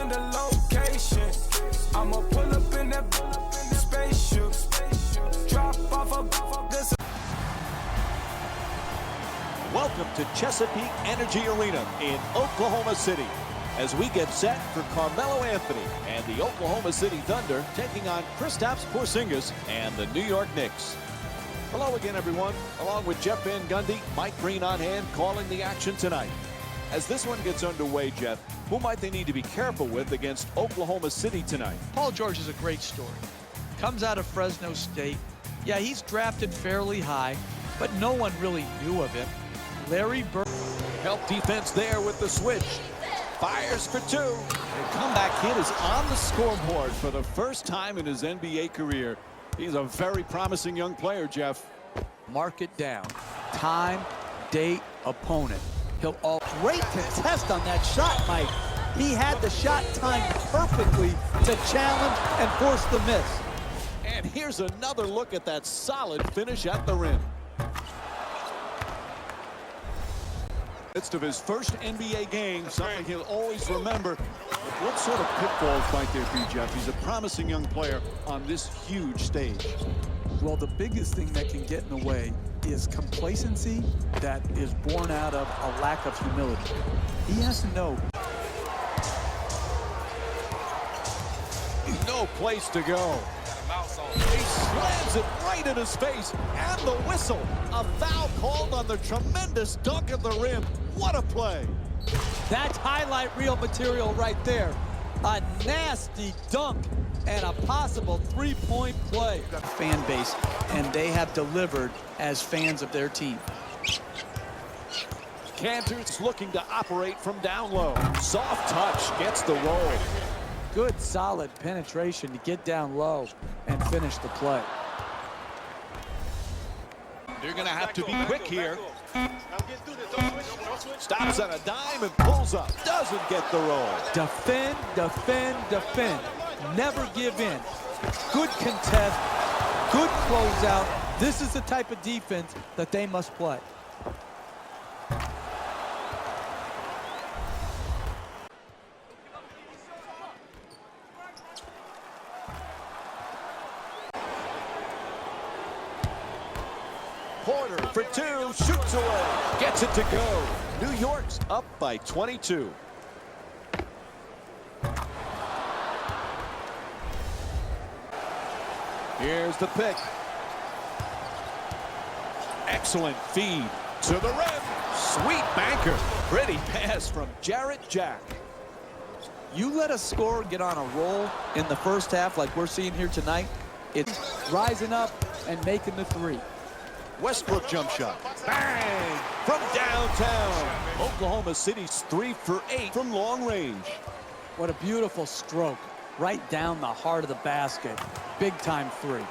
find a location. I'ma pull up in that spaceship. Drop off a this. Welcome to Chesapeake Energy Arena in Oklahoma City as we get set for Carmelo Anthony and the Oklahoma City Thunder taking on Kristaps Porzingis and the New York Knicks. Hello again, everyone. Along with Jeff Van Gundy, Mike Green on hand calling the action tonight. As this one gets underway, Jeff, who might they need to be careful with against Oklahoma City tonight? Paul George is a great story. Comes out of Fresno State. Yeah, he's drafted fairly high, but no one really knew of him. Larry Bird. Help defense there with the switch. Fires for two. The comeback hit is on the scoreboard for the first time in his NBA career. He's a very promising young player, Jeff. Mark it down. Time, date, opponent. He'll all great contest on that shot, Mike. He had the shot timed perfectly to challenge and force the miss. And here's another look at that solid finish at the rim. Midst of his first NBA game, something he'll always remember. But what sort of pitfalls might there be, Jeff? He's a promising young player on this huge stage. Well, the biggest thing that can get in the way is complacency that is born out of a lack of humility. He has to know. No place to go. He slams it right in his face, and the whistle. A foul called on the tremendous dunk at the rim. What a play. That's highlight reel material right there. A nasty dunk and a possible three-point play. Fan base, and they have delivered as fans of their team. Cantor's looking to operate from down low. Soft touch gets the roll. Good, solid penetration to get down low and finish the play. They're going to have to be quick here. Stops on a dime and pulls up. Doesn't get the roll. Defend, defend, defend. Never give in. Good contest, good closeout. This is the type of defense that they must play. Porter for two, shoots away, gets it to go. New York's up by 22. Here's the pick. Excellent feed to the rim. Sweet banker. Pretty pass from Jarrett Jack. You let a scorer get on a roll in the first half like we're seeing here tonight, it's rising up and making the three. Westbrook jump shot. Bang! From downtown. Oklahoma City's 3 for 8 from long range. What a beautiful stroke. Right down the heart of the basket. Big time three.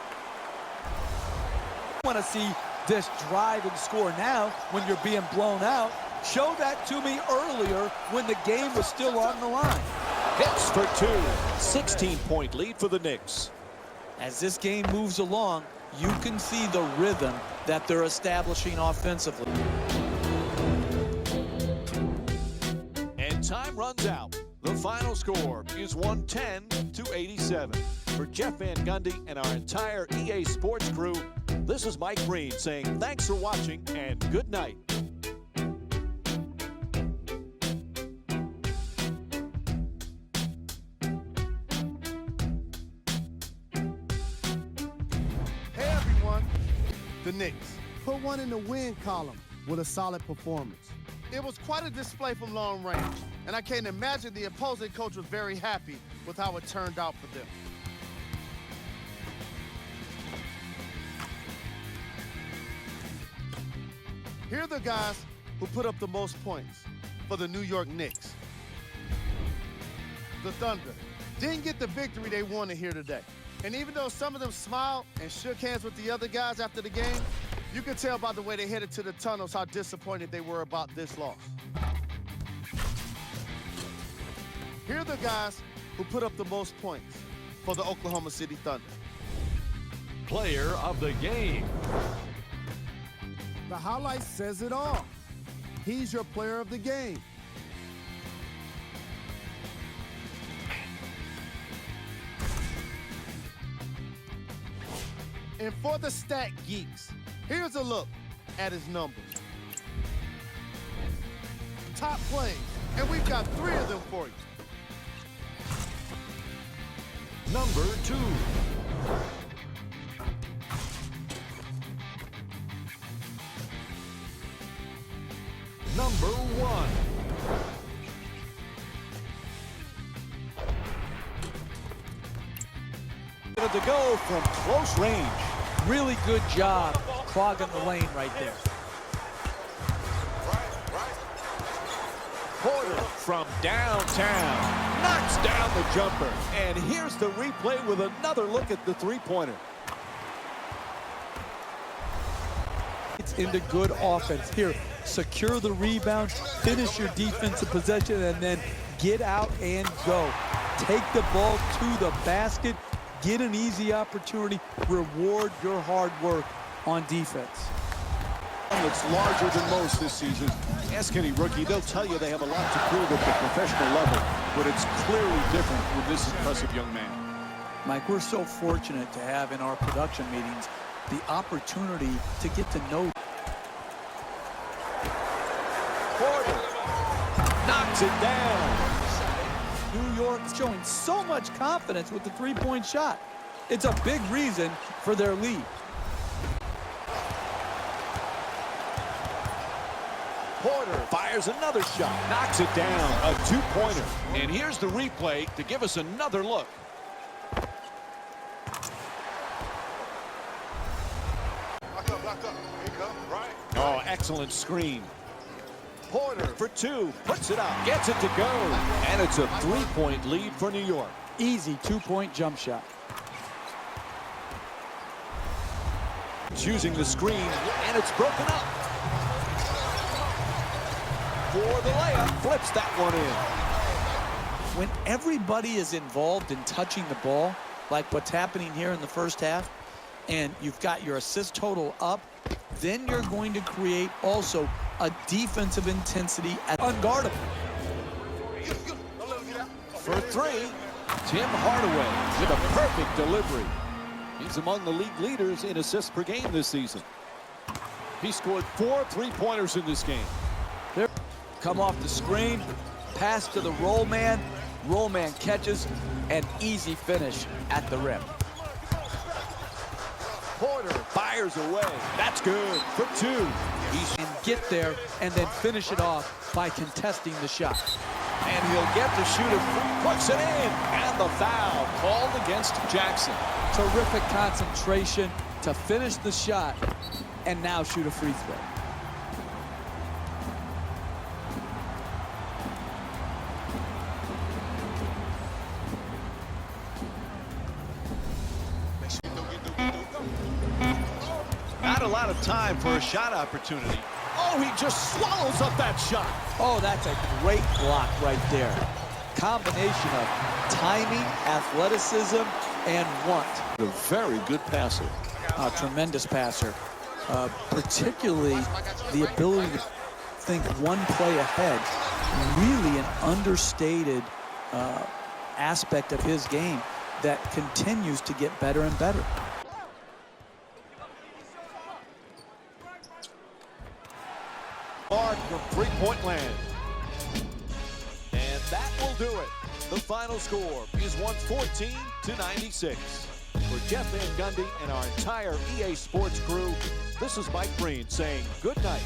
I want to see this drive and score now when you're being blown out. Show that to me earlier when the game was still on the line. Hits for two. 16-point lead for the Knicks. As this game moves along, you can see the rhythm that they're establishing offensively. And time runs out. The final score is 110-87. For Jeff Van Gundy and our entire EA Sports crew, this is Mike Green saying thanks for watching and good night. Hey everyone, the Knicks. Put one in the win column with a solid performance. It was quite a display from long range, and I can't imagine the opposing coach was very happy with how it turned out for them. Here are the guys who put up the most points for the New York Knicks. The Thunder didn't get the victory they wanted here today. And even though some of them smiled and shook hands with the other guys after the game, you could tell by the way they headed to the tunnels how disappointed they were about this loss. Here are the guys who put up the most points for the Oklahoma City Thunder. Player of the game. The highlight says it all. He's your player of the game. And for the stat geeks, here's a look at his numbers. Top plays, and we've got 3 of them for you. Number 2. Number 1. To go from close range. Really good job clogging the lane right there. Porter from downtown knocks down the jumper. And here's the replay with another look at the three-pointer. It's into good offense. Here, secure the rebound, finish your defensive possession, and then get out and go. Take the ball to the basket, get an easy opportunity, reward your hard work on defense. Looks larger than most this season. Ask any rookie, they'll tell you they have a lot to prove at the professional level, but it's clearly different with this impressive young man. Mike, we're so fortunate to have in our production meetings the opportunity to get to know. Porter knocks it down. New York showing so much confidence with the three-point shot. It's a big reason for their lead. Porter fires another shot, knocks it down, a two-pointer. And here's the replay to give us another look. Lock up. Here come, right? Oh, excellent screen. Porter for 2, puts it up, gets it to go. And it's a three-point lead for New York. Easy two-point jump shot. Choosing the screen, and it's broken up. For the layup, flips that one in. When everybody is involved in touching the ball, like what's happening here in the first half, and you've got your assist total up, then you're going to create also a defensive intensity at unguardable. For 3, Tim Hardaway with a perfect delivery. He's among the league leaders in assists per game this season. He scored 4 3-pointers in this game. There, come off the screen, pass to the roll man catches, an easy finish at the rim. Porter fires away. That's good for 2. And get there and then finish it off by contesting the shot. And he'll get to shoot it, puts it in, and the foul called against Jackson. Terrific concentration to finish the shot and now shoot a free throw. Not a lot of time for a shot opportunity. Oh, he just swallows up that shot. Oh, that's a great block right there. Combination of timing, athleticism, and want. A very good passer. A tremendous passer. Particularly the ability to think one play ahead. Really an understated aspect of his game that continues to get better and better. Mark from three-point land. And that will do it. The final score is 114-96. For Jeff Van Gundy and our entire EA Sports crew, this is Mike Breen saying good night.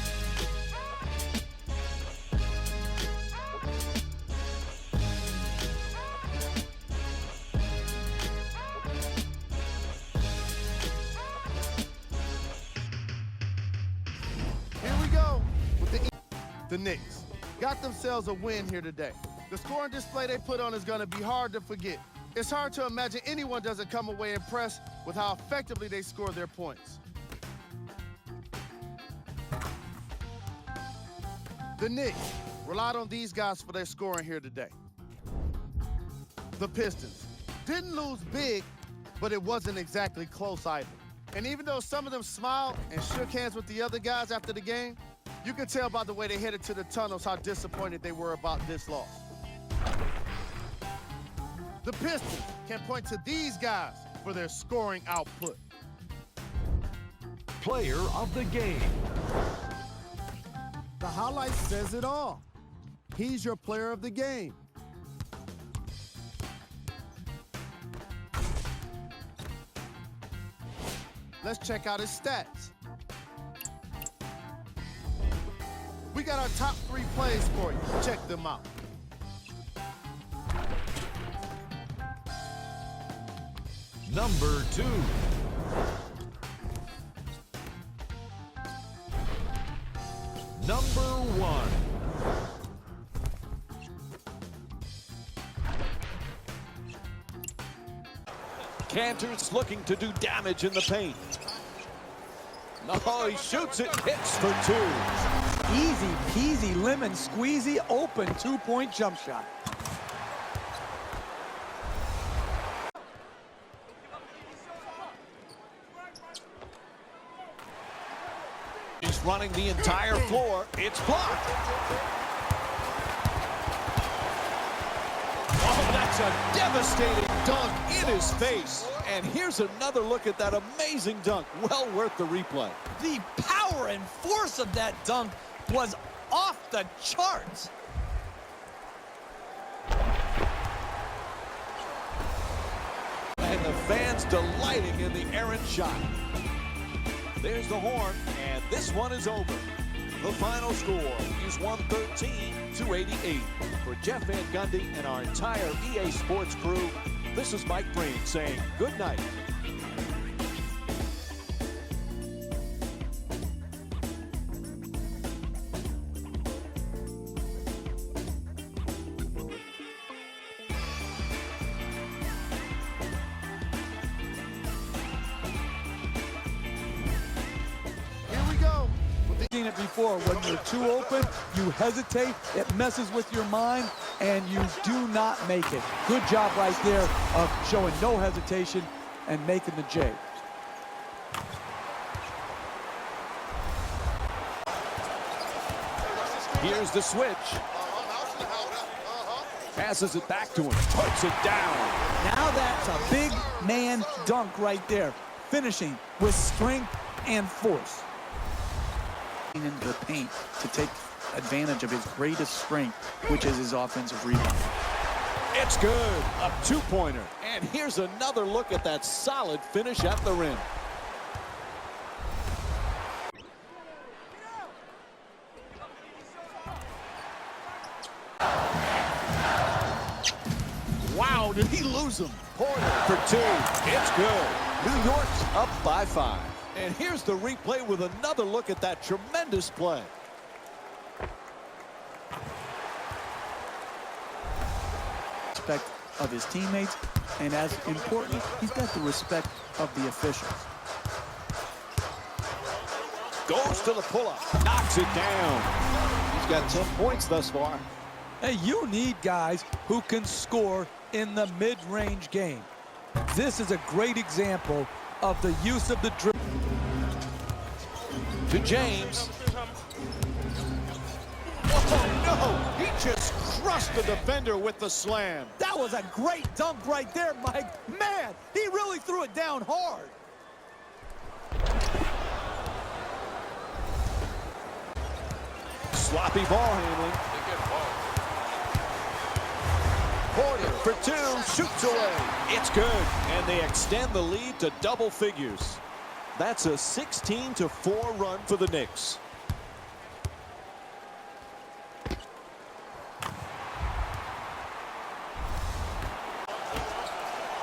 Here we go with the Knicks. Got themselves a win here today. The scoring display they put on is going to be hard to forget. It's hard to imagine anyone doesn't come away impressed with how effectively they score their points. The Knicks relied on these guys for their scoring here today. The Pistons didn't lose big, but it wasn't exactly close either. And even though some of them smiled and shook hands with the other guys after the game, you can tell by the way they headed to the tunnels how disappointed they were about this loss. The Pistons can point to these guys for their scoring output. player of the game. The highlight says it all. He's your player of the game. Let's check out his stats. We got our top 3 plays for you. Check them out. Number 2. Number 1. Cantor's looking to do damage in the paint. No, he shoots it, hits for 2. Easy peasy, lemon squeezy, open 2-point jump shot. He's running the entire floor. It's blocked. Oh, that's a devastating dunk in his face. And here's another look at that amazing dunk. Well worth the replay. The power and force of that dunk was off the charts. And the fans delighting in the errant shot. There's the horn, and this one is over. The final score is 113-88. For Jeff Van Gundy and our entire EA Sports crew, this is Mike Breen saying good night. Seen it before. When you're too open, you hesitate, it messes with your mind, and you do not make it. Good job right there of showing no hesitation and making the J. Here's the switch. Passes it back to him, puts it down. Now that's a big man dunk right there, finishing with strength and force. Into the paint to take advantage of his greatest strength, which is his offensive rebound. It's good, a 2-pointer. And here's another look at that solid finish at the rim. Wow, did he lose him? Porter for 2. It's good. New York's up by 5. And here's the replay with another look at that tremendous play. Respect of his teammates, and as important, he's got the respect of the officials. Goes to the pull-up, knocks it down. He's got 10 points thus far. Hey, you need guys who can score in the mid-range game. This is a great example of the use of the dribble. To James. Oh, no! He just crushed the defender with the slam. That was a great dunk right there, Mike. Man, he really threw it down hard. Sloppy ball handling. Porter for 2, shoots away. It's good, and they extend the lead to double figures. That's a 16-4 run for the Knicks.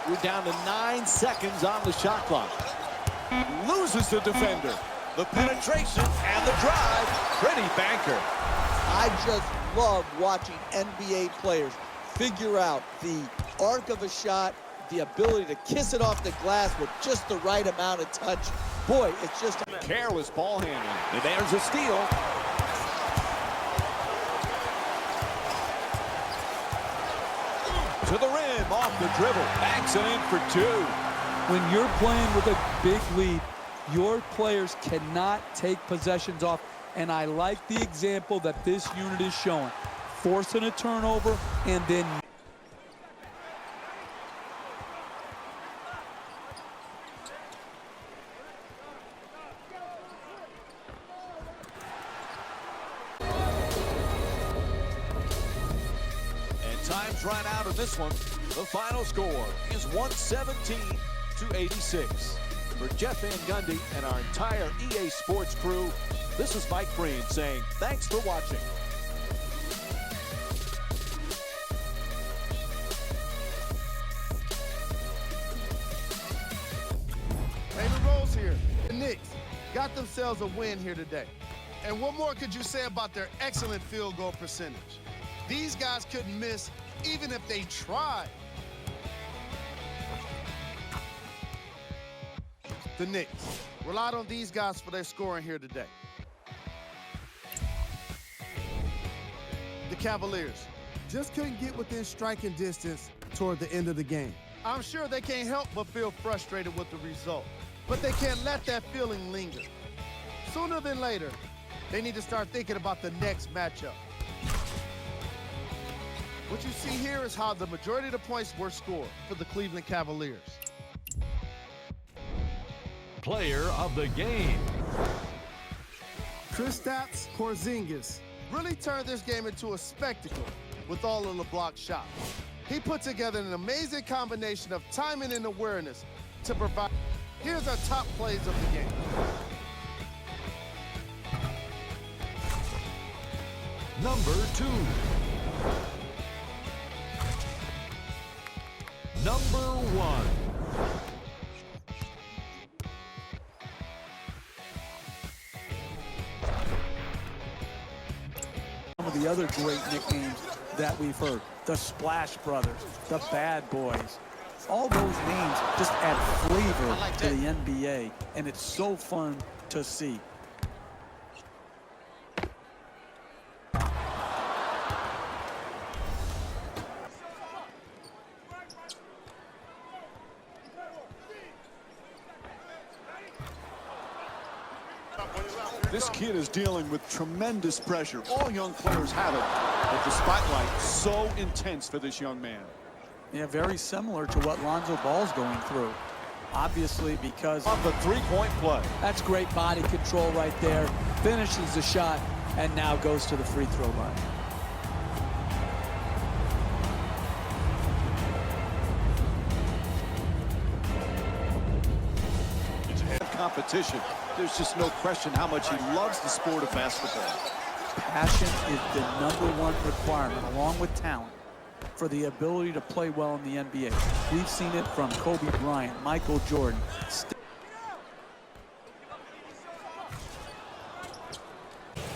We're down to 9 seconds on the shot clock. Loses the defender. The penetration and the drive. Pretty banker. I just love watching NBA players figure out the arc of a shot, the ability to kiss it off the glass with just the right amount of touch. Boy, it's just a careless ball handling. And there's a steal. To the rim, off the dribble. Banks it in for 2. When you're playing with a big lead, your players cannot take possessions off. And I like the example that this unit is showing. Forcing a turnover and then Time's run out of this one. The final score is 117-86. For Jeff Van Gundy and our entire EA Sports crew, this is Mike Breen saying thanks for watching. David Rose here. The Knicks got themselves a win here today. And what more could you say about their excellent field goal percentage? These guys couldn't miss even if they tried. The Knicks relied on these guys for their scoring here today. The Cavaliers just couldn't get within striking distance toward the end of the game. I'm sure they can't help but feel frustrated with the result, but they can't let that feeling linger. Sooner than later, they need to start thinking about the next matchup. What you see here is how the majority of the points were scored for the Cleveland Cavaliers. Player of the game. Kristaps Porzingis really turned this game into a spectacle with all of the block shots. He put together an amazing combination of timing and awareness to provide. Here's our top plays of the game. Number 2. Number 1. Some of the other great nicknames that we've heard. The Splash Brothers, the Bad Boys. All those names just add flavor to the NBA, and it's so fun to see. This kid is dealing with tremendous pressure. All young players have it, but the spotlight so intense for this young man. Yeah, very similar to what Lonzo Ball's going through. Obviously, because of the three-point play. That's great body control right there. Finishes the shot and now goes to the free throw line. Competition. There's just no question how much he loves the sport of basketball. Passion is the #1 requirement, along with talent, for the ability to play well in the NBA. We've seen it from Kobe Bryant, Michael Jordan.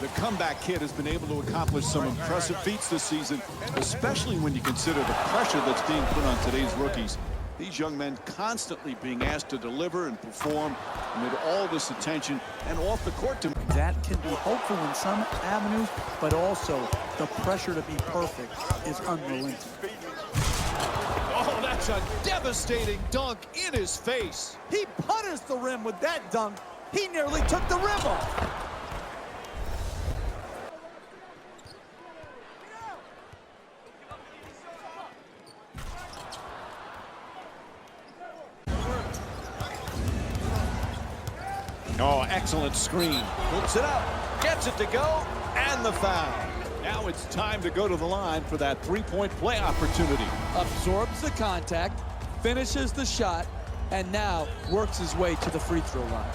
The comeback kid has been able to accomplish some impressive feats this season, especially when you consider the pressure that's being put on today's rookies. These young men constantly being asked to deliver and perform amid all this attention and off the court. That can be hopeful in some avenues, but also the pressure to be perfect is unrelenting. Oh, that's a devastating dunk in his face. He punished the rim with that dunk. He nearly took the rim off. Oh, excellent screen. Puts it up, gets it to go, and the foul. Now it's time to go to the line for that three-point play opportunity. Absorbs the contact, finishes the shot, and now works his way to the free throw line.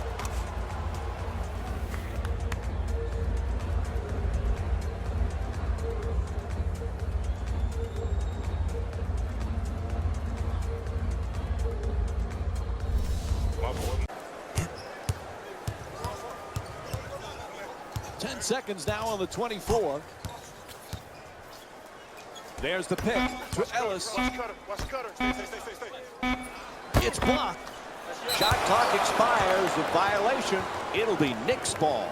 Seconds now on the 24. There's the pick to Ellis. It's blocked. Shot clock expires. A violation. It'll be Knicks ball.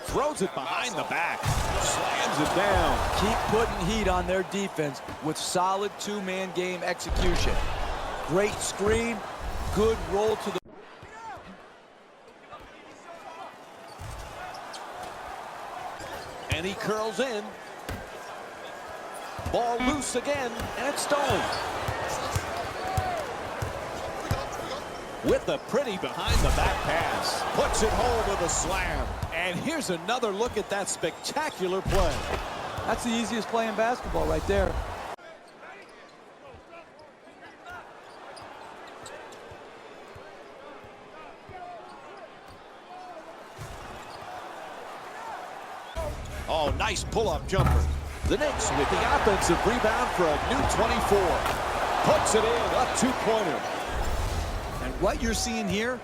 Throws it behind the back. Slams it down. Keep putting heat on their defense with solid two-man game execution. Great screen, good roll to the and he curls in. Ball loose again, and it's stolen. With a pretty behind-the-back pass. Puts it home with a slam. And here's another look at that spectacular play. That's the easiest play in basketball right there. Oh, nice pull-up jumper. The Knicks with the offensive rebound for a new 24. Puts it in, a two-pointer. And what you're seeing here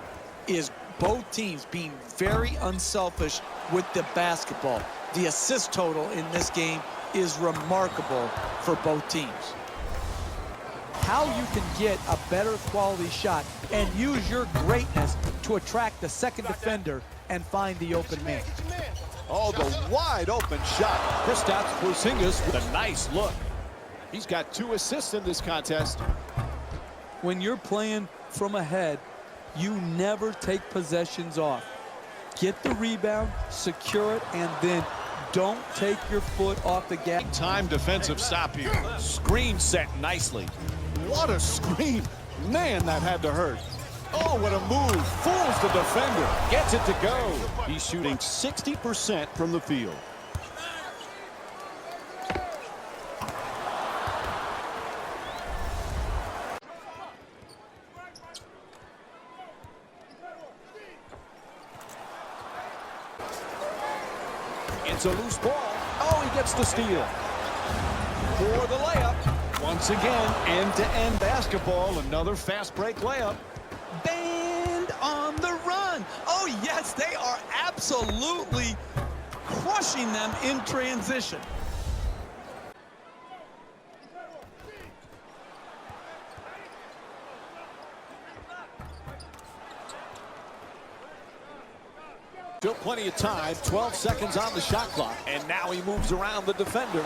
is both teams being very unselfish with the basketball. The assist total in this game is remarkable for both teams. How you can get a better quality shot and use your greatness to attract the second defender and find the open man. Oh, the wide open shot. Kristaps Porzingis with a nice look. He's got 2 assists in this contest. When you're playing from ahead, you never take possessions off. Get the rebound, secure it, and then don't take your foot off the gas. Time defensive stop here. Screen set nicely. What a screen. Man, that had to hurt. Oh, what a move. Fools the defender. Gets it to go. He's shooting 60% from the field. It's a loose ball. Oh, he gets the steal. For the layup. Once again, end-to-end basketball. Another fast break layup. Band on the run. Oh, yes, they are absolutely crushing them in transition. Still plenty of time. 12 seconds on the shot clock. And now he moves around the defender.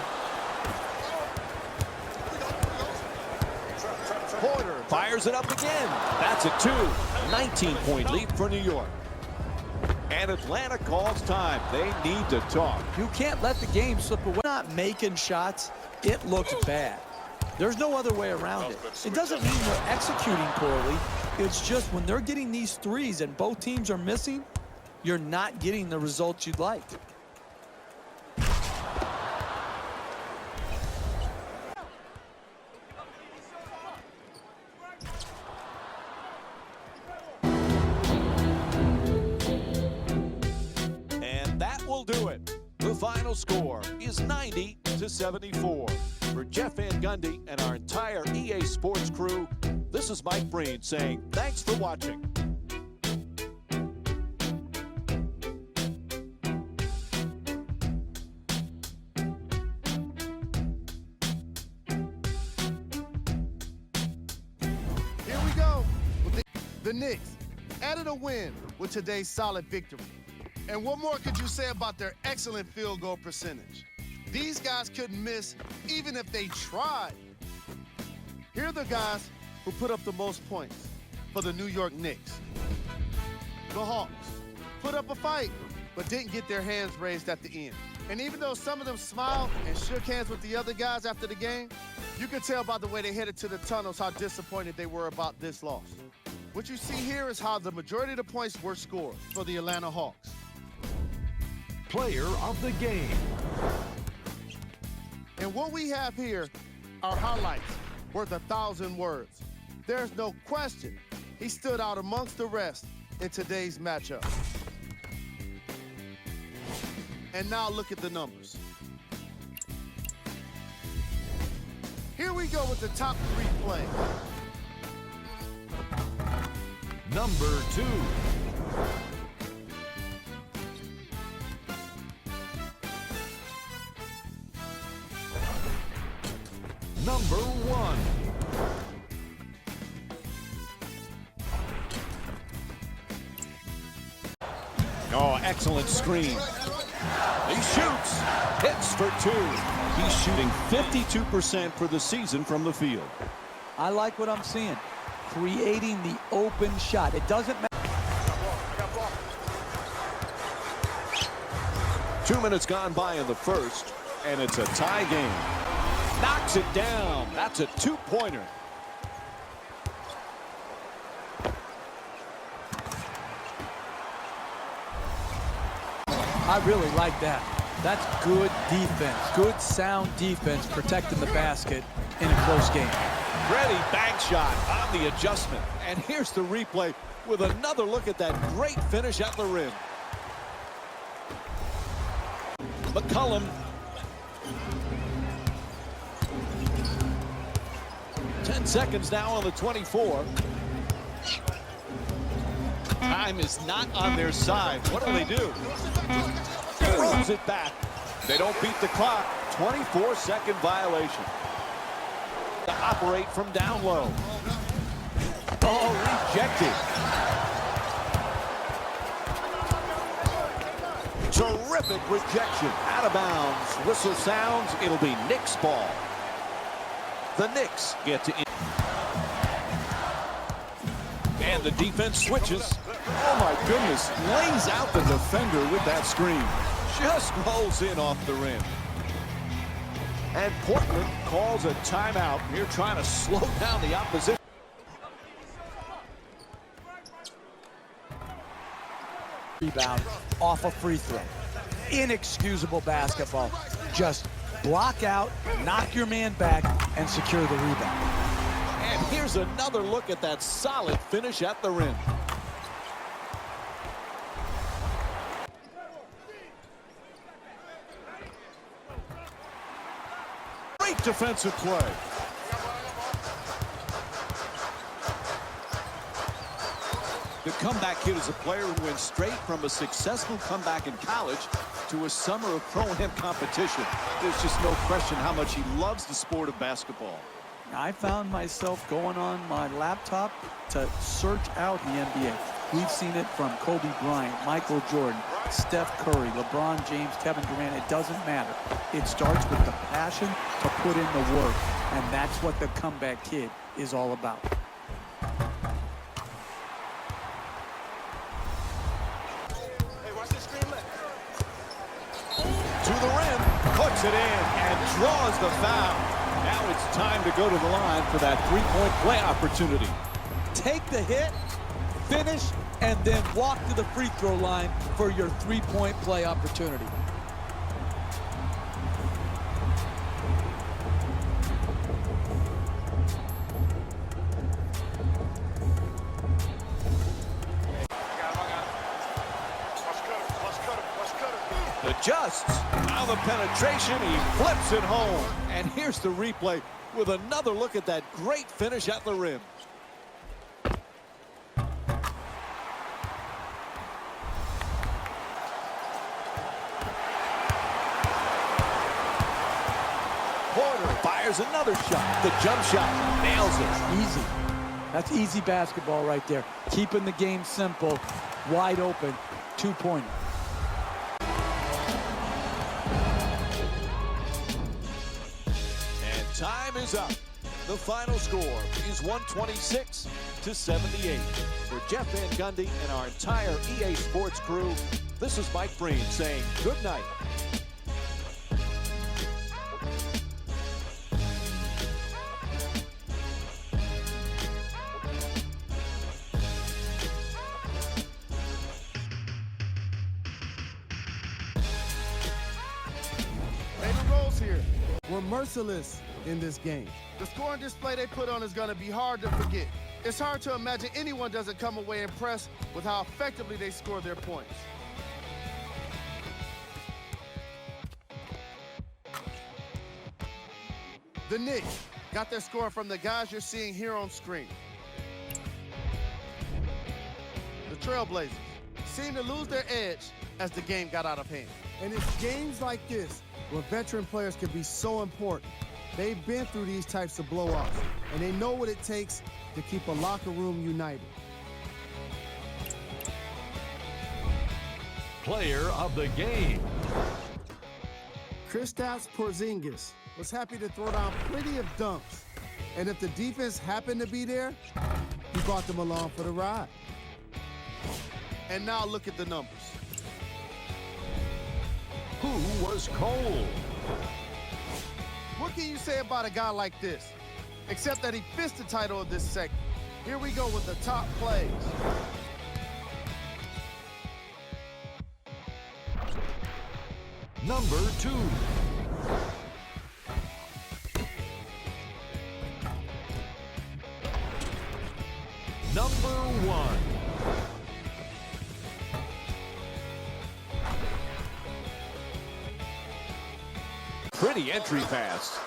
Porter fires it up again. That's a 2. 19-point lead for New York. And Atlanta calls time. They need to talk. You can't let the game slip away. Not making shots, it looks bad. There's no other way around it. It doesn't mean they're executing poorly. It's just when they're getting these threes and both teams are missing, you're not getting the results you'd like. And that will do it. The final score is 90-74. For Jeff Van Gundy and our entire EA Sports crew, this is Mike Breen saying thanks for watching. The Knicks added a win with today's solid victory. And what more could you say about their excellent field goal percentage? These guys couldn't miss even if they tried. Here are the guys who put up the most points for the New York Knicks. The Hawks put up a fight, but didn't get their hands raised at the end. And even though some of them smiled and shook hands with the other guys after the game, you could tell by the way they headed to the tunnels how disappointed they were about this loss. What you see here is how the majority of the points were scored for the Atlanta Hawks. Player of the game. And what we have here are highlights worth 1,000 words. There's no question he stood out amongst the rest in today's matchup. And now look at the numbers. Here we go with the top 3 plays. Number 2. Number 1. Oh, excellent screen. He shoots. Hits for 2. He's shooting 52% for the season from the field. I like what I'm seeing. Creating the open shot. It doesn't matter. 2 minutes gone by in the first, and it's a tie game. Knocks it down. That's a 2-pointer. I really like that. That's good defense, good sound defense protecting the basket in a close game. Ready bank shot on the adjustment. And here's the replay with another look at that great finish at the rim. McCollum. 10 seconds now on the 24. Time is not on their side. What do? Throws it back. They don't beat the clock. 24-second violation. To operate from down low. Oh, rejected. Terrific rejection. Out of bounds. Whistle sounds. It'll be Knicks ball. The Knicks get to in. And the defense switches. Oh my goodness. Lays out the defender with that screen. Just rolls in off the rim. And Portland calls a timeout. Here trying to slow down the opposition. Rebound off a free throw. Inexcusable basketball. Just block out, knock your man back, and secure the rebound. And here's another look at that solid finish at the rim. Great defensive play. The comeback kid is a player who went straight from a successful comeback in college to a summer of Pro-Am competition. There's just no question how much he loves the sport of basketball. I found myself going on my laptop to search out the NBA. We've seen it from Kobe Bryant, Michael Jordan, Steph Curry, LeBron James, Kevin Durant. It doesn't matter. It starts with the passion to put in the work, and that's what the comeback kid is all about. To the rim, puts it in, and draws the foul. Now it's time to go to the line for that three-point play opportunity. Take the hit, finish, and then walk to the free throw line for your three-point play opportunity. Adjusts. Now the penetration. He flips it home. And here's the replay with another look at that great finish at the rim. Porter fires another shot. The jump shot nails it. Easy. That's easy basketball right there. Keeping the game simple, wide open, two-pointer. Time is up. The final score is 126-78. For Jeff Van Gundy and our entire EA Sports crew, this is Mike Breen saying good night. David Rose here. We're merciless in this game. The scoring display they put on is going to be hard to forget. It's hard to imagine anyone doesn't come away impressed with how effectively they score their points. The Knicks got their score from the guys you're seeing here on screen. The Trailblazers seemed to lose their edge as the game got out of hand. And it's games like this where veteran players can be so important. They've been through these types of blowouts, and they know what it takes to keep a locker room united. Player of the game. Kristaps Porzingis was happy to throw down plenty of dunks. And if the defense happened to be there, he brought them along for the ride. And now look at the numbers. Who was cold? What can you say about a guy like this? Except that he fits the title of this segment. Here we go with the top plays. Number 2. Number 1. Pretty entry pass.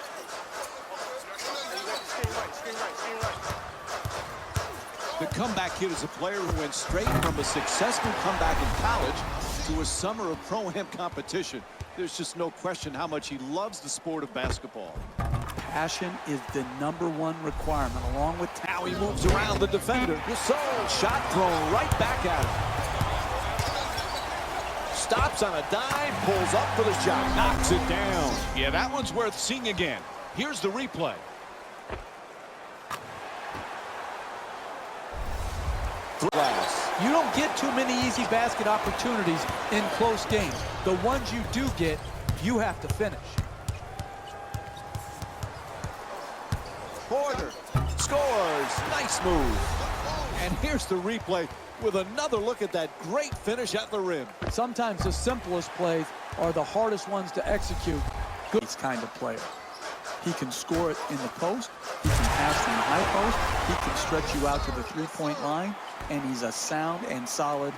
The comeback kid is a player who went straight from a successful comeback in college to a summer of Pro-Am competition. There's just no question how much he loves the sport of basketball. Passion is the #1 requirement, along with Now he moves around the defender. Gasol, shot thrown right back at him. Stops on a dime, pulls up for the shot, knocks it down. Yeah, that one's worth seeing again. Here's the replay. You don't get too many easy basket opportunities in close games. The ones you do get, you have to finish. Porter scores. Nice move. And here's the replay with another look at that great finish at the rim. Sometimes the simplest plays are the hardest ones to execute. good kind of player. He can score it in the post. He can pass from the high post. He can stretch you out to the three-point line. And he's a sound and solid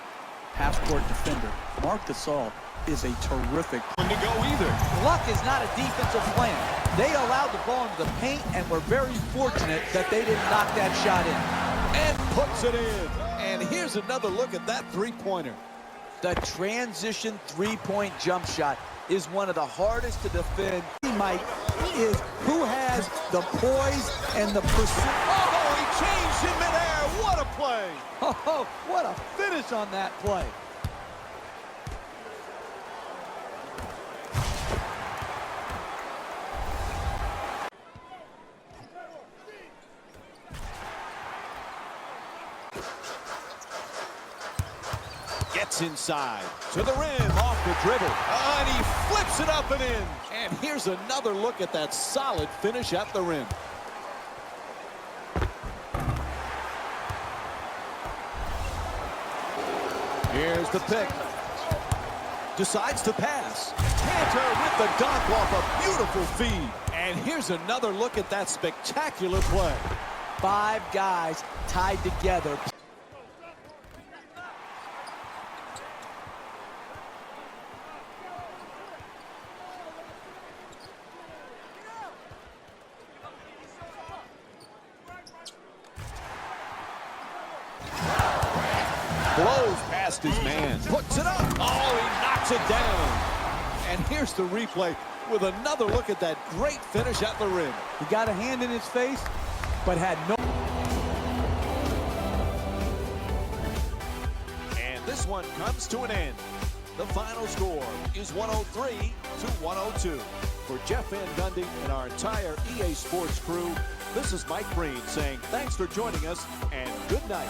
half-court defender. Marc Gasol is a terrific To go either. Luck is not a defensive plan. They allowed the ball into the paint and were very fortunate that they didn't knock that shot in. And puts it in. And here's another look at that three-pointer. The transition three-point jump shot is one of the hardest to defend. Mike, is who has the poise and the pursuit. Oh, he changed in midair. What a play. Oh, what a finish on that play. Gets inside to the rim, off the dribble, and he flips it up and in. And here's another look at that solid finish at the rim. Here's the pick. Decides to pass. Cantor with the dunk off a beautiful feed. And here's another look at that spectacular play. 5 guys tied together. Blows past his man. Puts it up. Oh, he knocks it down. And here's the replay with another look at that great finish at the rim. He got a hand in his face, but had no. And this one comes to an end. The final score is 103-102. For Jeff Van Gundy and our entire EA Sports crew, this is Mike Breen saying thanks for joining us and good night.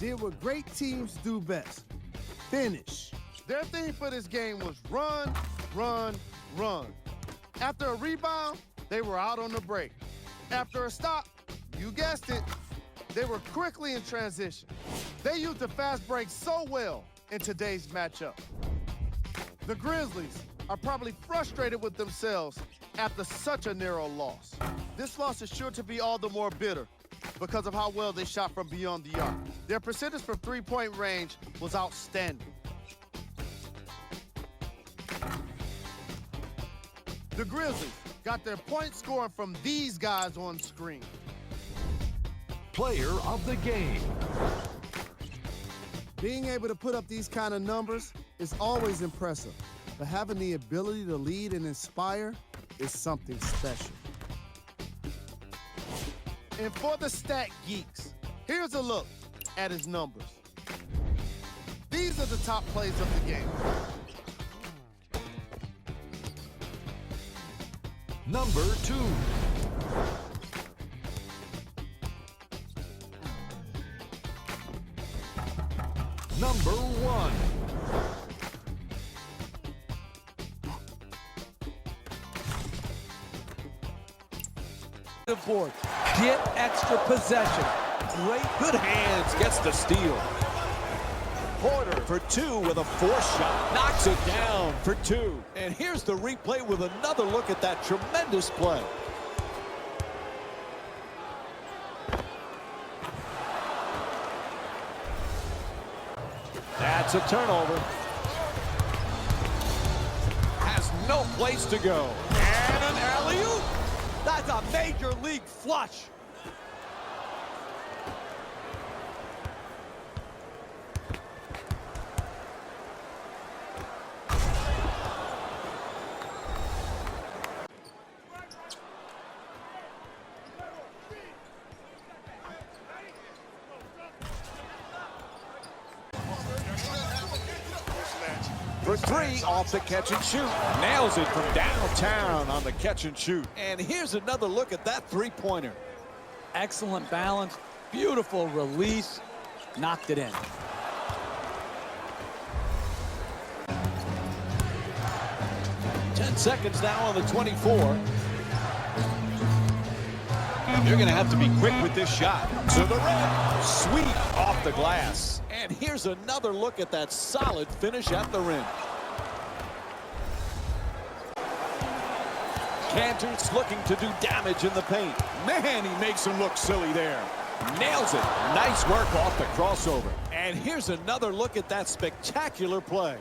Did what great teams do best. Finish. Their theme for this game was run, run, run. After a rebound, they were out on the break. After a stop, you guessed it, they were quickly in transition. They used the fast break so well in today's matchup. The Grizzlies are probably frustrated with themselves after such a narrow loss. This loss is sure to be all the more bitter because of how well they shot from beyond the arc. Their percentage from three-point range was outstanding. The Grizzlies got their point scoring from these guys on screen. Player of the game. Being able to put up these kind of numbers is always impressive, but having the ability to lead and inspire is something special. And for the stat geeks, here's a look at his numbers. These are the top plays of the game. Number 2. Number 1. The board. Get extra possession. Great. Good hands, gets the steal. Porter for two with a force shot. Knocks it down for two. And here's the replay with another look at that tremendous play. That's a turnover. Has no place to go. And an alley-oop. That's a major league flush. For three off the catch and shoot. Nails it from downtown on the catch and shoot. And here's another look at that three-pointer. Excellent balance. Beautiful release. Knocked it in. Ten seconds now on the 24. You're going to have to be quick with this shot. To the rim. Sweep off the glass. And here's another look at that solid finish at the rim. Cantor's looking to do damage in the paint. Man, he makes him look silly there. Nails it. Nice work off the crossover. And here's another look at that spectacular play.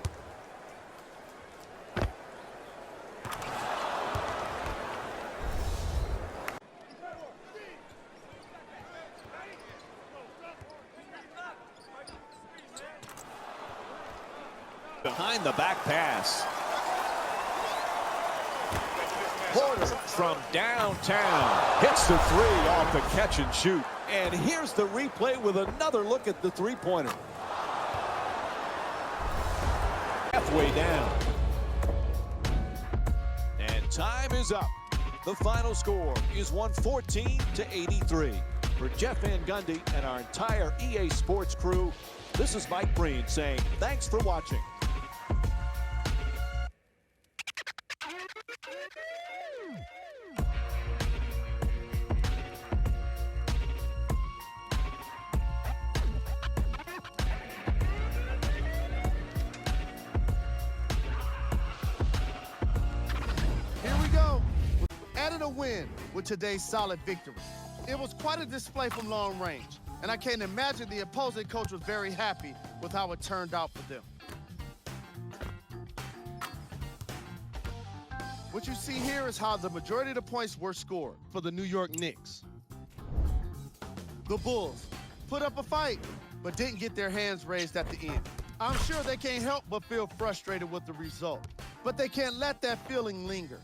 Behind the back pass. Porter from downtown hits the three off the catch and shoot. And here's the replay with another look at the three-pointer. Halfway down. And time is up. The final score is 114-83. For Jeff Van Gundy and our entire EA Sports crew, this is Mike Breen saying thanks for watching. A win with today's solid victory. It was quite a display from long range, and I can't imagine the opposing coach was very happy with how it turned out for them. What you see here is how the majority of the points were scored for the New York Knicks. The Bulls put up a fight, but didn't get their hands raised at the end. I'm sure they can't help but feel frustrated with the result, but they can't let that feeling linger.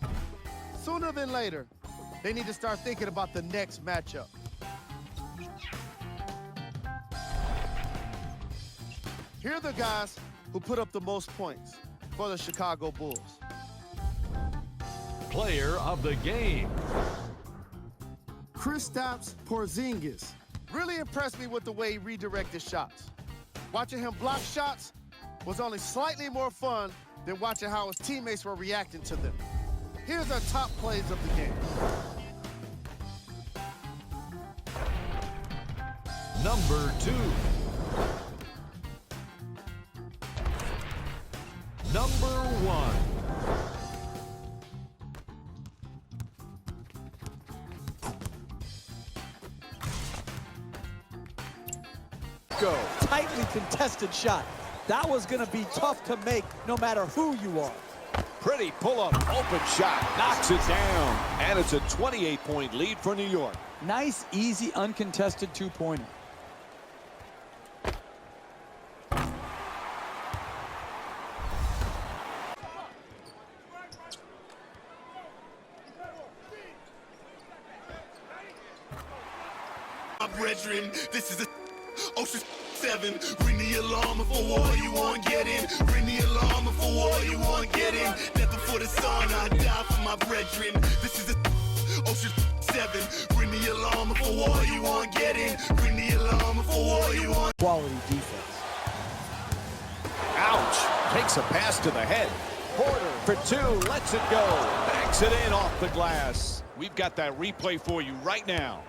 Sooner than later, they need to start thinking about the next matchup. Here are the guys who put up the most points for the Chicago Bulls. Player of the game. Kristaps Porzingis really impressed me with the way he redirected shots. Watching him block shots was only slightly more fun than watching how his teammates were reacting to them. Here's our top plays of the game. Number 2. Number 1. Go. Tightly contested shot. That was going to be tough to make no matter who you are. Pretty pull-up, open shot, knocks it down. And it's a 28-point lead for New York. Nice, easy, uncontested two-pointer. My brethren, this is a Ocean 7. Ring the alarm for war, you won't get in. Ring the alarm for war, you won't get in. Never for the sun, I die for my brethren. This is a Ocean 7. Ring the alarm for war, you won't get in. Ring the alarm for war, you won't. Quality defense. Ouch. Takes a pass to the head. Porter for two, lets it go. Banks it in off the glass. We've got that replay for you right now.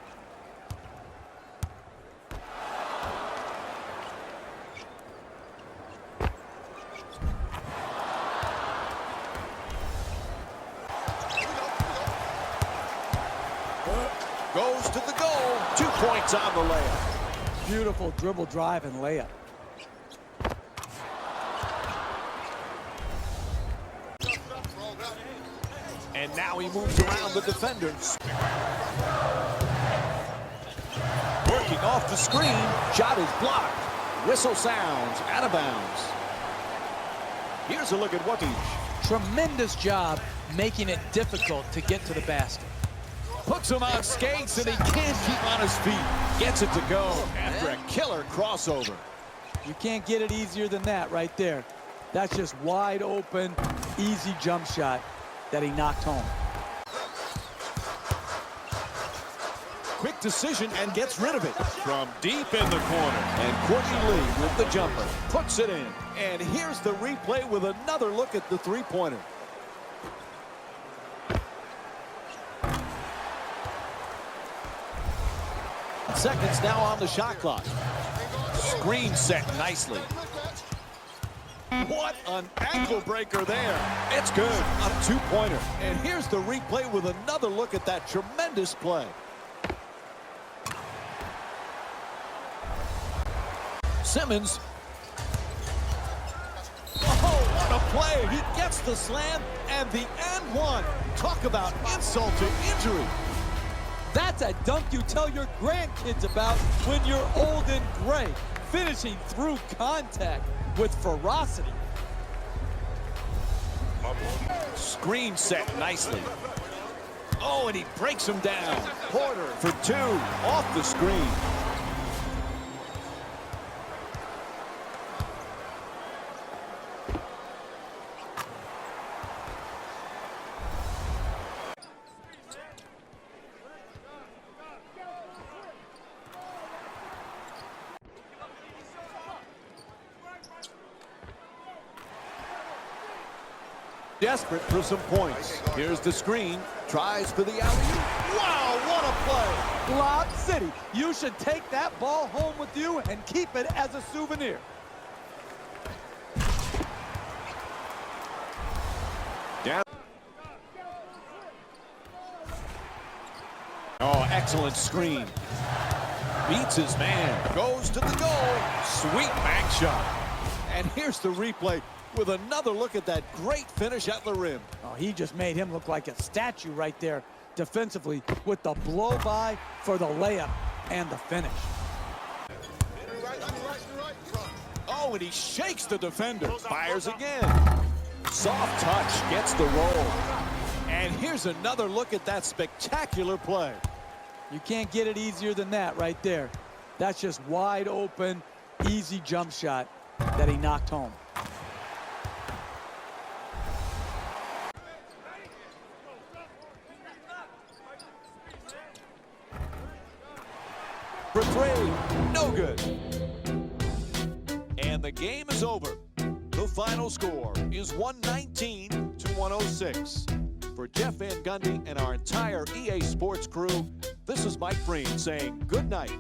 Goes to the goal. 2 points on the layup. Beautiful dribble drive and layup. And now he moves around the defenders. Working off the screen. Shot is blocked. Whistle sounds out of bounds. Here's a look at what Tremendous job making it difficult to get to the basket. puts him on skates and he can't keep on his feet. Gets it to go after a killer crossover. You can't get it easier than that right there. That's just wide open, easy jump shot that he knocked home. Quick decision and gets rid of it from deep in the corner. And Courtney Lee with the jumper puts it in. And here's the replay with another look at the three-pointer. Seconds now on the shot clock. Screen set nicely. What an ankle breaker there. It's good. A two-pointer. And here's the replay with another look at that tremendous play. Simmons. Oh, what a play. He gets the slam and the and one. Talk about insult to injury. That's a dunk you tell your grandkids about when you're old and gray. Finishing through contact with ferocity. Screen set nicely. Oh, and he breaks him down. Porter for two off the screen. Desperate for some points. Here's the screen. Tries for the alley-oop. Wow, what a play. Lob City, you should take that ball home with you and keep it as a souvenir. Down. Oh, excellent screen. Beats his man. Goes to the goal. Sweet bank shot. And here's the replay with another look at that great finish at the rim. Oh, he just made him look like a statue right there defensively with the blow-by for the layup and the finish. Oh, and he shakes the defender. Fires again. Soft touch gets the roll. And here's another look at that spectacular play. You can't get it easier than that right there. That's just wide open, easy jump shot that he knocked home. For three, no good. And the game is over. The final score is 119 to 106. For Jeff Van Gundy and our entire EA Sports crew, this is Mike Breen saying good night.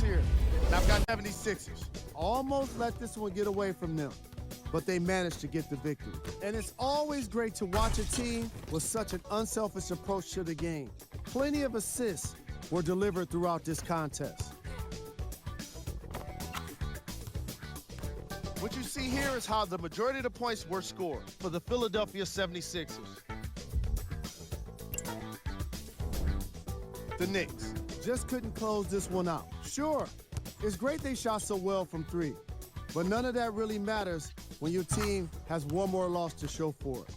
Here, and I've got 76ers. Almost let this one get away from them, but they managed to get the victory. And it's always great to watch a team with such an unselfish approach to the game. Plenty of assists were delivered throughout this contest. What you see here is how the majority of the points were scored for the Philadelphia 76ers. The Knicks just couldn't close this one out. Sure, it's great they shot so well from three, but none of that really matters when your team has one more loss to show for it.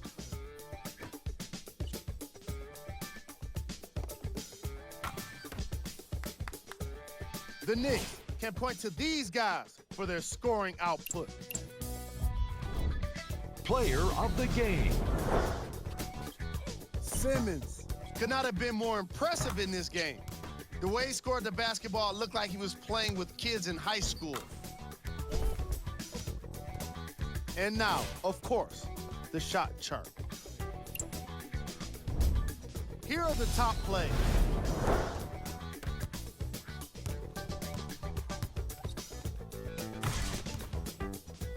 The Knicks can point to these guys for their scoring output. Player of the game. Simmons could not have been more impressive in this game. The way he scored the basketball looked like he was playing with kids in high school. And now, of course, the shot chart. Here are the top plays.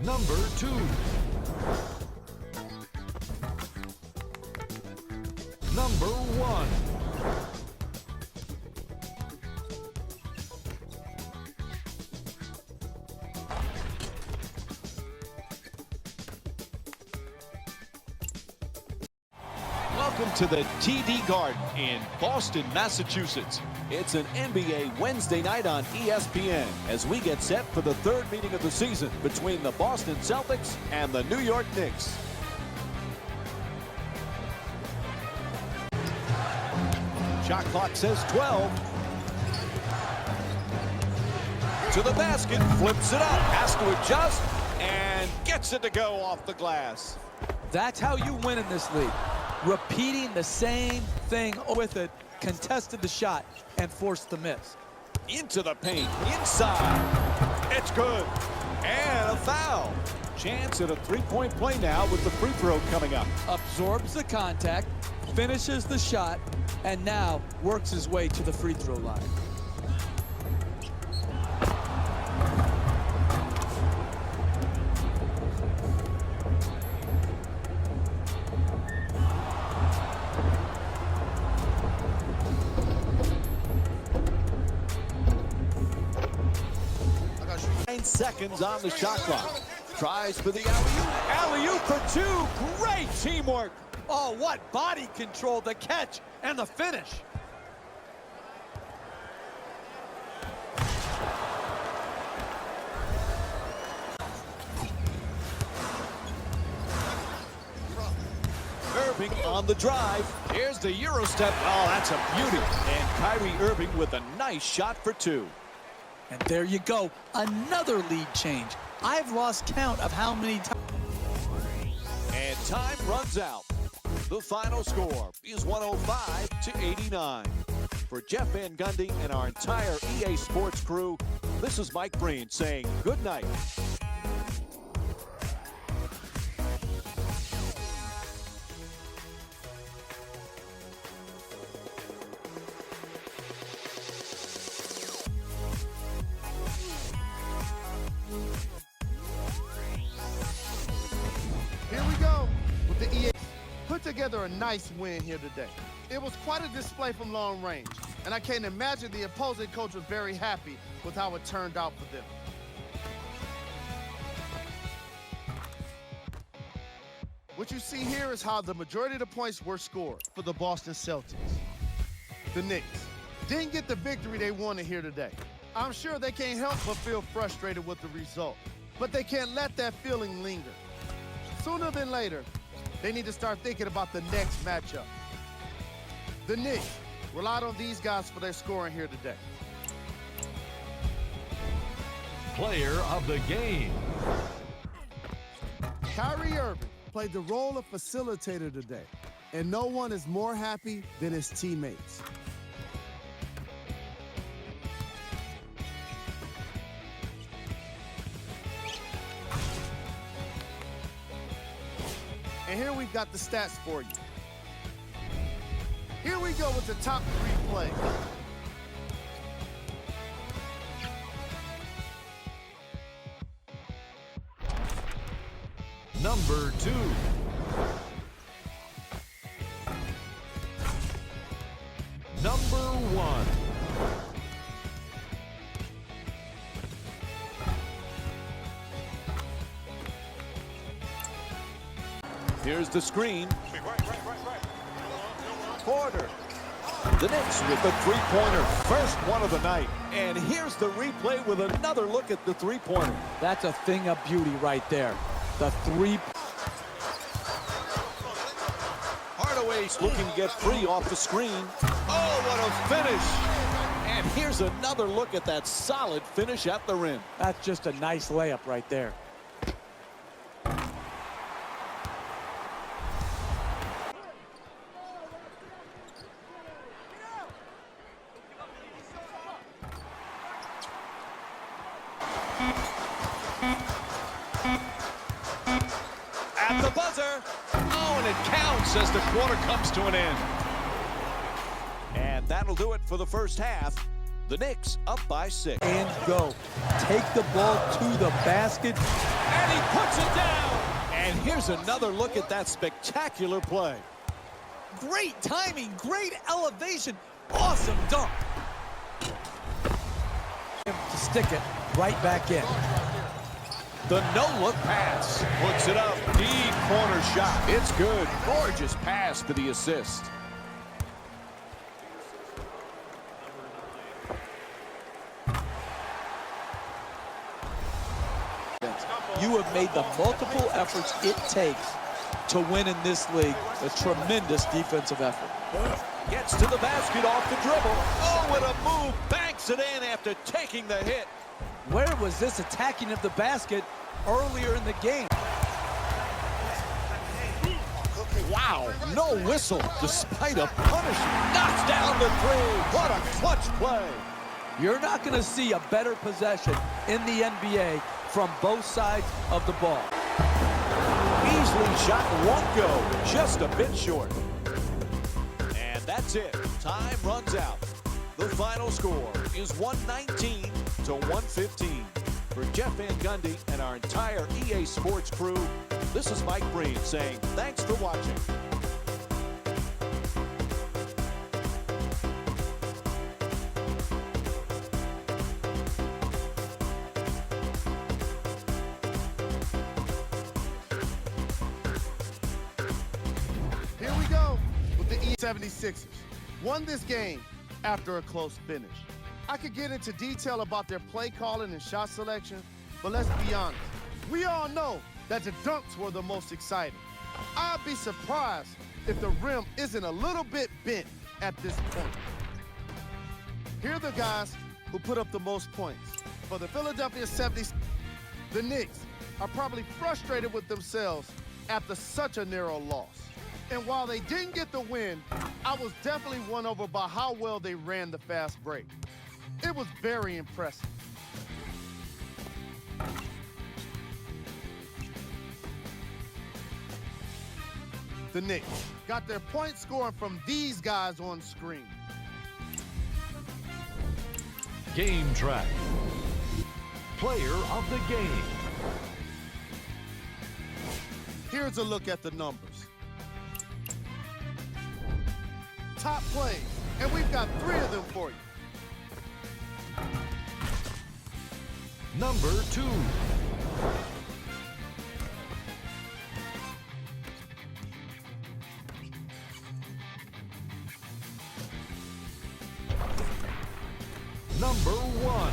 Number 2. Number 1. Welcome to the TD Garden in Boston, Massachusetts. It's an NBA Wednesday night on ESPN as we get set for the third meeting of the season between the Boston Celtics and the New York Knicks. Shot clock says 12. To the basket, flips it up, has to adjust, and gets it to go off the glass. That's how you win in this league. Repeating the same thing with it, contested the shot, and forced the miss. Into the paint, inside. It's good. And a foul. Chance at a three-point play now with the free throw coming up. Absorbs the contact, finishes the shot, and now works his way to the free throw line. Seconds on the shot clock. Tries for the alley-oop. Alley-oop for two. Great teamwork. Oh, what body control, the catch, and the finish. Irving on the drive. Here's the Euro step. Oh, that's a beauty. And Kyrie Irving with a nice shot for two. And there you go, another lead change. I've lost count of how many times. And time runs out. The final score is 105-89. For Jeff Van Gundy and our entire EA Sports crew, this is Mike Breen saying good night. Here we go with the EA. Put together a nice win here today. It was quite a display from long range, and I can't imagine the opposing coach was very happy with how it turned out for them. What you see here is how the majority of the points were scored for the Boston Celtics. The Knicks didn't get the victory they wanted here today. I'm sure they can't help but feel frustrated with the result, but they can't let that feeling linger. Sooner than later, they need to start thinking about the next matchup. The Knicks relied on these guys for their scoring here today. Player of the game. Kyrie Irving played the role of facilitator today, and no one is more happy than his teammates. And here we've got the stats for you. Here we go with the top three plays. Number 2. Number 1. Here's the screen. Porter. The Knicks with the three-pointer. First one of the night. And here's the replay with another look at the three-pointer. That's a thing of beauty right there. The three. Hardaway's looking to get free off the screen. Oh, what a finish. And here's another look at that solid finish at the rim. That's just a nice layup right there. the buzzer. Oh, and it counts as the quarter comes to an end. And that'll do it for the first half. The Knicks up by 6. And go. Take the ball to the basket. And he puts it down. And here's another look at that spectacular play. Great timing, great elevation, awesome dunk. To stick it right back in. The no-look pass. Puts it up. Deep corner shot. It's good. Gorgeous pass for the assist. You have made the multiple efforts it takes to win in this league. A tremendous defensive effort. Gets to the basket off the dribble. Oh, what a move. Banks it in after taking the hit. Where was this attacking of the basket earlier in the game? Wow, no whistle despite a punishment. Knocks down the three. What a clutch play. You're not going to see a better possession in the NBA from both sides of the ball. Easily shot won't go, just a bit short. And that's it. Time runs out. The final score is 119 to 115. For Jeff Van Gundy and our entire EA Sports crew, this is Mike Breen saying thanks for watching. Here we go with the 76ers. Won this game after a close finish. I could get into detail about their play calling and shot selection, but let's be honest. We all know that the dunks were the most exciting. I'd be surprised if the rim isn't a little bit bent at this point. Here are the guys who put up the most points. For the Philadelphia 76ers, the Knicks are probably frustrated with themselves after such a narrow loss. And while they didn't get the win, I was definitely won over by how well they ran the fast break. It was very impressive. The Knicks got their point scoring from these guys on screen. Game track. Player of the game. Here's a look at the numbers. Top plays, and we've got 3 of them for you. Number 2. Number 1.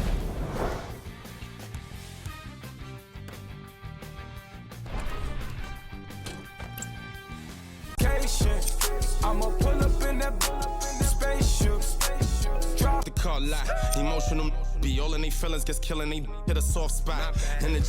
I'ma pull up in that spaceship. Drop the car lot. Emotional be all in they feelings, gets killing they hit a soft spot. And the